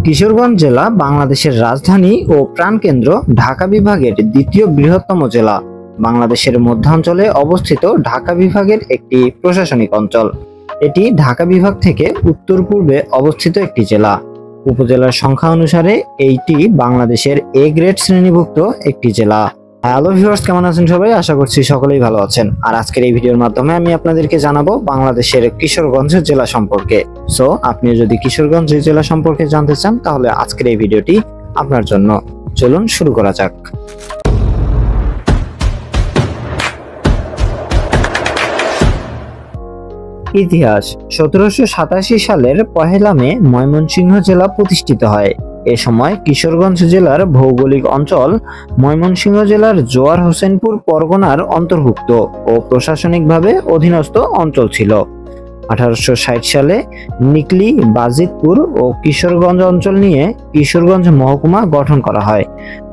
কিশোরগঞ্জ জেলা বাংলাদেশের রাজধানী ও প্রাণকেন্দ্র ঢাকা বিভাগের দ্বিতীয় বৃহত্তম জেলা। বাংলাদেশের মধ্যাঞ্চলে অবস্থিত ঢাকা বিভাগের একটি প্রশাসনিক অঞ্চল। এটি ঢাকা বিভাগ থেকে উত্তর পূর্বে অবস্থিত একটি জেলা। উপজেলার সংখ্যা অনুসারে এইটি বাংলাদেশের এ গ্রেড শ্রেণীভুক্ত একটি জেলা। হ্যালো ভিউয়ার্স, কেমন আছেন সবাই? আশা করছি সকলেই ভালো আছেন। আর আজকের এই ভিডিওর মাধ্যমে আমি আপনাদেরকে জানাবো বাংলাদেশের কিশোরগঞ্জ জেলা সম্পর্কে। সো আপনি যদি কিশোরগঞ্জ জেলা সম্পর্কে জানতে চান তাহলে আজকের এই ভিডিওটি আপনার জন্য। চলুন শুরু করা যাক। ইতিহাস: 1787 সালের 1 মে ময়মনসিংহ জেলা প্রতিষ্ঠিত হয়। এ সময় কিশোরগঞ্জ জেলার ভৌগোলিক অঞ্চল ময়মনসিংহ জেলার জোয়ার হোসেনপুর পরগনার অন্তর্ভুক্ত ও প্রশাসনিকভাবে অধীনস্থ অঞ্চল ছিল। 1860 সালে নিকলি, বাজিতপুর ও কিশোরগঞ্জ অঞ্চল নিয়ে কিশোরগঞ্জ মহকুমা গঠন করা হয়।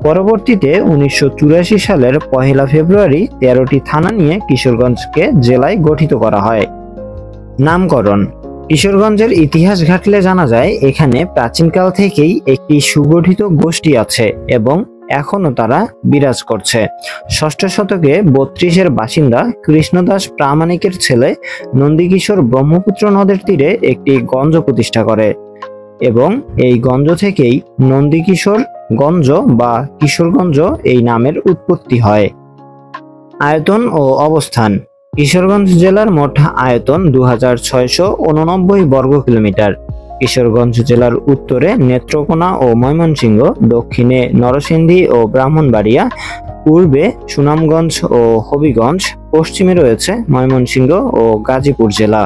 পরবর্তীতে 1984 সালের 1 ফেব্রুয়ারি 13টি থানা নিয়ে কিশোরগঞ্জকে জেলায় গঠিত করা হয়। নামকরণ: কিশোরগঞ্জের ইতিহাস ঘাটলে জানা যায় এখানে প্রাচীনকাল থেকেই একটি সুগঠিত গোষ্ঠী আছে এবং এখনো তারা বিরাজ করছে। 6ষ্ঠ শতকে 32-এর বাসিন্দা কৃষ্ণদাস প্রামাণিকের ছেলে নন্দীকিশোর ব্রহ্মপুত্র নদের তীরে একটি গঞ্জ প্রতিষ্ঠা করে এবং এই গঞ্জ থেকেই নন্দীকিশোর গঞ্জ বা কিশোরগঞ্জ এই নামের উৎপত্তি হয়। আয়তন ও অবস্থান: কিশোরগঞ্জ জেলার মোট আয়তন 2689 বর্গ কিলোমিটার। কিশোরগঞ্জ জেলার উত্তরে নেত্রকোনা ও ময়মনসিংহ, দক্ষিণে নরসিংদী ও ব্রাহ্মণবাড়িয়া, পূর্বে সুনামগঞ্জ ও হবিগঞ্জ, পশ্চিমে রয়েছে ময়মনসিংহ ও গাজীপুর জেলা।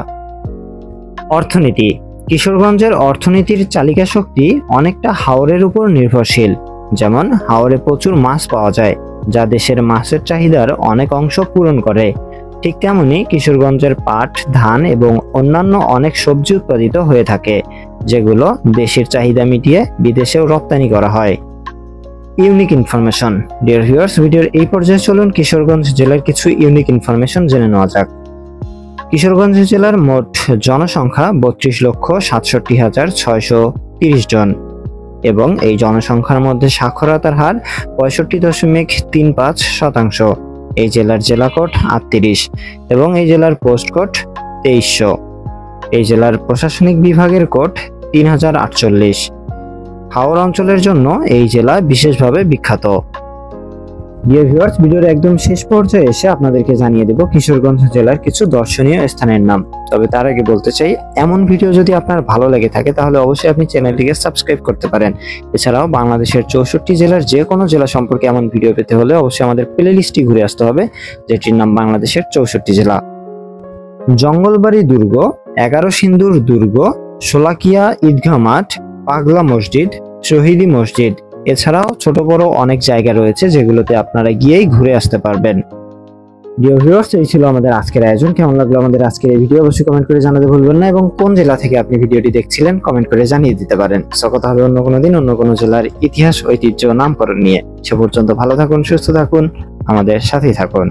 অর্থনীতি: কিশোরগঞ্জের অর্থনীতির চালিকা শক্তি অনেকটা হাওরের উপর নির্ভরশীল। যেমন হাওরে প্রচুর মাছ পাওয়া যায়, যা দেশের মাছের চাহিদার অনেক অংশ পূরণ করে। ঠিক তেমনি কিশোরগঞ্জের পাট, ধান এবং অন্যান্য অনেক সবজি উৎপাদিত হয়ে থাকে, যেগুলো দেশের চাহিদা মিটিয়ে বিদেশেও রপ্তানি করা হয়। ইউনিক ইনফরমেশন: ডিয়ার ভিউয়ার্স, ভিডিওর এই পর্যায়ে চলুন কিশোরগঞ্জ জেলার কিছু ইউনিক ইনফরমেশন জেনে নেওয়া যাক। কিশোরগঞ্জ জেলার মোট জনসংখ্যা 32,67,630 জন এবং এই জনসংখ্যার মধ্যে সাক্ষরতার হার 65.35%। এই জেলার জেলা কোড 38 এবং এই জেলার পোস্ট কোড 2300। এই জেলার প্রশাসনিক বিভাগের কোড 3048। হাওর অঞ্চলের জন্য এই জেলা বিশেষভাবে বিখ্যাত। ডিয়ার ভিউয়ার্স, ভিডিওর একদম শেষ পর্যায়ে এসে আপনাদেরকে জানিয়ে দেব কিশোরগঞ্জ জেলার কিছু দর্শনীয় স্থানের নাম। তবে তার আগে বলতে চাই, এমন ভিডিও যদি আপনার ভালো লেগে থাকে তাহলে অবশ্যই আপনি চ্যানেলটিকে সাবস্ক্রাইব করতে পারেন। এছাড়াও বাংলাদেশের 64 জেলার যে কোনো জেলা সম্পর্কে এমন ভিডিও পেতে হলে অবশ্যই আমাদের প্লেলিস্টটি ঘুরে আসতে হবে, যেটির নাম বাংলাদেশের 64 জেলা। জঙ্গলবাড়ি দুর্গ, 11 সিন্দুর দুর্গ, শোলাকিয়া ঈদগাহ মাঠ, পাগলা মসজিদ, শহীদি মসজিদ, এছাড়াও ছোট বড় অনেক জায়গা রয়েছে যেগুলোতে আপনারা গিয়েই ঘুরে আসতে পারবেন। ডিয়ার ভিউয়ার্স, এই ছিল আমাদের আজকের আয়োজন। কেমন লাগলো আমাদের আজকের এই ভিডিও অবশ্যই কমেন্ট করে জানাতে ভুলবেন না এবং কোন জেলা থেকে আপনি ভিডিওটি দেখছিলেন কমেন্ট করে জানিয়ে দিতে পারেন। সো কথা হবে অন্য কোনো দিন অন্য কোনো জেলার ইতিহাস, ঐতিহ্য, নামকরণ নিয়ে। সে পর্যন্ত ভালো থাকুন, সুস্থ থাকুন, আমাদের সাথেই থাকুন।